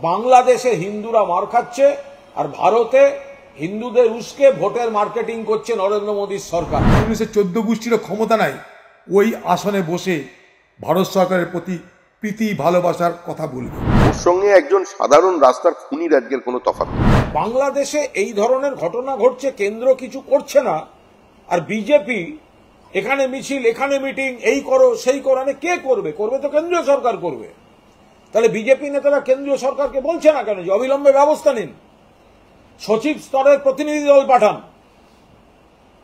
বাংলাদেশে হিন্দুরা মার খাচ্ছে আর ভারতে হিন্দুদের উস্কে ভোটের মার্কেটিং করছে নরেন্দ্র মোদীর সরকার। 14 গোষ্ঠীর ক্ষমতা নাই ওই আসনে বসে ভারত সরকারের প্রতি প্রীতি ভালোবাসার কথা বলবে। ওর সঙ্গে একজন সাধারণ রাস্তার খুনির আজকের কোনো তফাৎ নেই। বাংলাদেশে এই ধরনের ঘটনা ঘটছে, কেন্দ্র কিছু করছে না, আর বিজেপি এখানে মিছিল, এখানে মিটিং, এই করো সেই করো। কে করবে? করবে তো কেন্দ্রীয় সরকার করবে। তাহলে বিজেপি নেতারা কেন্দ্রীয় সরকারকে বলছে না কেন যে অবিলম্বে ব্যবস্থা নিন, সচিব স্তরের প্রতিনিধি দল পাঠান,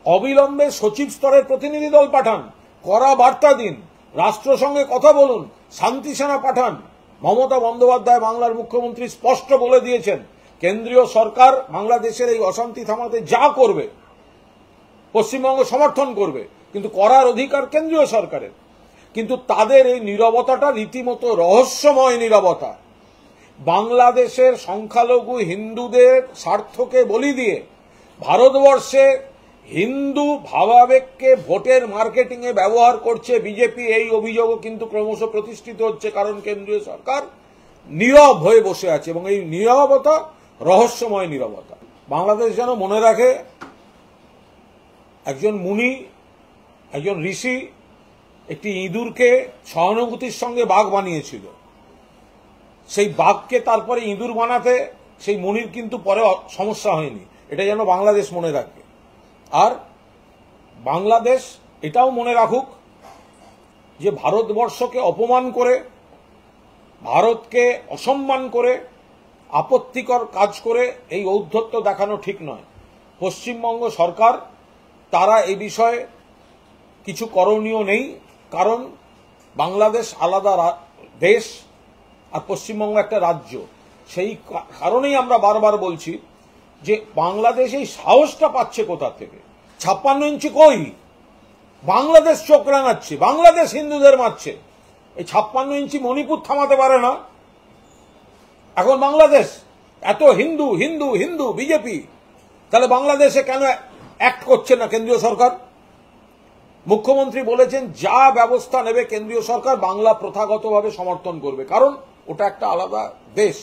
অবিলম্বে সচিব স্তরের প্রতিনিধি দল পাঠান, কড়া বার্তা দিন, রাষ্ট্রসংঘে কথা বলুন, শান্তি সেনা পাঠান। মমতা বন্দ্যোপাধ্যায় বাংলার মুখ্যমন্ত্রী স্পষ্ট বলে দিয়েছেন, কেন্দ্রীয় সরকার বাংলাদেশের এই অশান্তি থামাতে যা করবে পশ্চিমবঙ্গ সমর্থন করবে, কিন্তু করার অধিকার কেন্দ্রীয় সরকারের। কিন্তু তাদের এই নীরবতাটা রীতিমতো রহস্যময় নীরবতা। বাংলাদেশের সংখ্যালঘু হিন্দুদের স্বার্থকে বলি দিয়ে ভারতবর্ষে হিন্দু ভাবাবেগকে ভোটের মার্কেটিংয়ে ব্যবহার করছে বিজেপি। এই অভিযোগও কিন্তু ক্রমশ প্রতিষ্ঠিত হচ্ছে, কারণ কেন্দ্রীয় সরকার নীরব হয়ে বসে আছে এবং এই নীরবতা রহস্যময় নীরবতা। বাংলাদেশ যেন মনে রাখে, একজন মুনি, একজন ঋষি একটি ইঁদুরকে সহানুভূতির সঙ্গে বাঘ বানিয়েছিল। সেই বাঘকে তারপরে ইঁদুর বানাতে সেই মুনির কিন্তু পরে সমস্যা হয়নি। এটা যেন বাংলাদেশ মনে রাখে। আর বাংলাদেশ এটাও মনে রাখুক যে ভারতবর্ষকে অপমান করে, ভারতকে অসম্মান করে, আপত্তিকর কাজ করে এই ঔদ্ধত্য দেখানো ঠিক নয়। পশ্চিমবঙ্গ সরকার তারা এই বিষয়ে কিছু করণীয় নেই, কারণ বাংলাদেশ আলাদা দেশ আর পশ্চিমবঙ্গ একটা রাজ্য। সেই কারণেই আমরা বারবার বলছি যে বাংলাদেশ এই সাহসটা পাচ্ছে কোথা থেকে? 56 ইঞ্চি কই? বাংলাদেশ চোখ রাঙাচ্ছে, বাংলাদেশ হিন্দুদের মারছে। এই 56 ইঞ্চি মণিপুর থামাতে পারে না। এখন বাংলাদেশ এত হিন্দু হিন্দু হিন্দু বিজেপি, তাহলে বাংলাদেশে কেন অ্যাক্ট করছে না কেন্দ্রীয় সরকার? মুখ্যমন্ত্রী বলেছেন যা ব্যবস্থা নেবে কেন্দ্রীয় সরকার বাংলা প্রথাগতভাবে সমর্থন করবে, কারণ ওটা একটা আলাদা দেশ,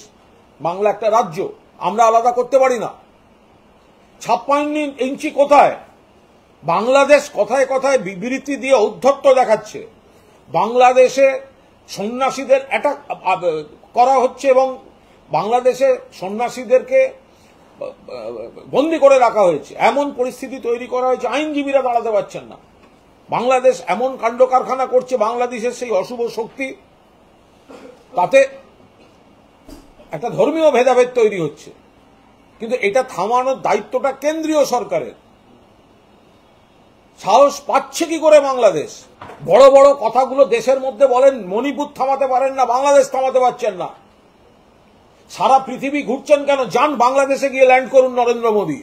বাংলা একটা রাজ্য, আমরা আলাদা করতে পারি না। 56 ইঞ্চি কোথায়? বাংলাদেশ কথায় কথায় বিবৃতি দিয়ে ঔদ্ধত্য দেখাচ্ছে। বাংলাদেশে সন্ন্যাসীদের অ্যাটাক করা হচ্ছে এবং বাংলাদেশে সন্ন্যাসীদেরকে বন্দী করে রাখা হয়েছে, এমন পরিস্থিতি তৈরি করা হয়েছে, আইনজীবীরা দাঁড়াতে পারছেন না। বাংলাদেশ এমন কাণ্ড কারখানা করছে, বাংলাদেশের সেই অশুভ শক্তি, তাতে একটা ধর্মীয় ভেদাভেদ তৈরি হচ্ছে। কিন্তু এটা থামানোর দায়িত্বটা কেন্দ্রীয় সরকারের। সাহস পাচ্ছে কি করে বাংলাদেশ? বড় বড় কথাগুলো দেশের মধ্যে বলেন, মণিপুর থামাতে পারেন না, বাংলাদেশ থামাতে পারছেন না। সারা পৃথিবী ঘুরছেন কেন? যান বাংলাদেশে গিয়ে ল্যান্ড করুন নরেন্দ্র মোদী।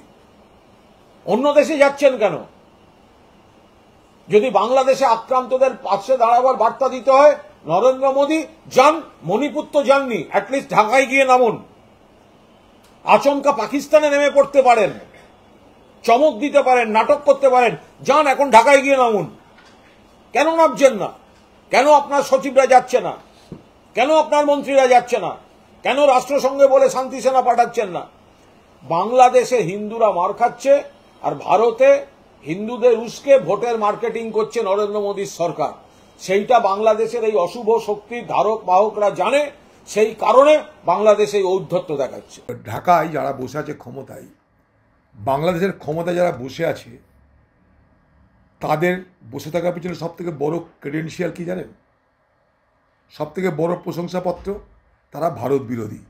অন্য দেশে যাচ্ছেন কেন? যদি বাংলাদেশে আক্রান্তদের পাশে দাঁড়াবার বার্তা দিতে হয়, নরেন্দ্র মোদী যান। মণিপুর তো যাননি, অ্যাটলিস্ট ঢাকায় গিয়ে নামুন। আচমকা পাকিস্তানে নেমে পড়তে পারেন, চমক দিতে পারেন, নাটক করতে পারেন, যান এখন ঢাকায় গিয়ে নামুন। কেন নামছেন না? কেন আপনার সচিবরা যাচ্ছে না? কেন আপনার মন্ত্রীরা যাচ্ছে না? কেন রাষ্ট্রসংঘে বলে শান্তি সেনা পাঠাচ্ছেন না? বাংলাদেশে হিন্দুরা মার খাচ্ছে আর ভারতে হিন্দুদের উস্কে ভোটের মার্কেটিং করছে নরেন্দ্র মোদীর সরকার। সেইটা বাংলাদেশের এই অশুভ শক্তির ধারক বাহকরা জানে, সেই কারণে বাংলাদেশে এই ঔদ্ধত্য দেখাচ্ছে। ঢাকায় যারা বসে আছে ক্ষমতায়, বাংলাদেশের ক্ষমতায় যারা বসে আছে, তাদের বসে থাকার পিছনে সব থেকে বড় ক্রেডেন্সিয়াল কি জানেন? সব থেকে বড় প্রশংসাপত্র, তারা ভারত বিরোধী।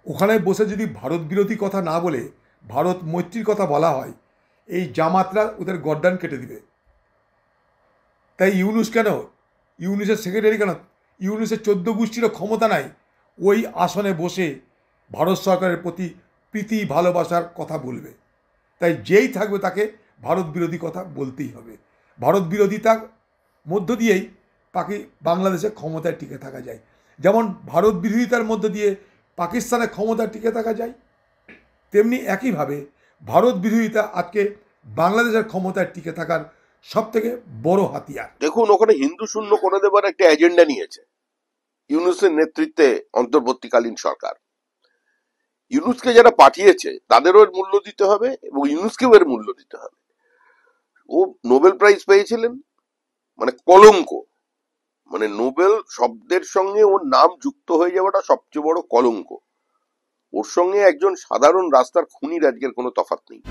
ওখানে বসে যদি ভারত বিরোধী কথা না বলে ভারত মৈত্রীর কথা বলা হয়, এই জামাতরা ওদের গর্দান কেটে দিবে। তাই ইউনুস কেন, ইউনুসের সেক্রেটারি কেন, ইউনুসের 14 গোষ্ঠীরও ক্ষমতা নাই ওই আসনে বসে ভারত সরকারের প্রতি প্রীতি ভালোবাসার কথা বলবে। তাই যেই থাকবে তাকে ভারত বিরোধী কথা বলতেই হবে। ভারত বিরোধিতার মধ্য দিয়েই বাংলাদেশের ক্ষমতায় টিকে থাকা যায়। যেমন ভারত বিরোধিতার মধ্য দিয়ে পাকিস্তানের ক্ষমতায় টিকে থাকা যায়, তেমনি একইভাবে ভারত বিরোধিতা আজকে বাংলাদেশের ক্ষমতায় টিকে থাকার সব থেকে বড় হাতিয়ার। দেখুন, ওখানে হিন্দু শূন্য করে দেবার একটা এজেন্ডা নিয়েছে। ইউনূসের নেতৃত্বে অন্তর্বর্তীকালীন সরকার। ইউনূসকে যারা পাঠিয়েছে তাদেরও এর মূল্য দিতে হবে এবং ইউনূসকেও এর মূল্য দিতে হবে। ও নোবেল প্রাইজ পেয়েছিলেন, মানে কলঙ্ক, মানে নোবেল শব্দের সঙ্গে ওর নাম যুক্ত হয়ে যাওয়াটা সবচেয়ে বড় কলঙ্ক। ওর সঙ্গে একজন সাধারণ রাস্তার খুনির আজকের কোনো তফাৎ নেই।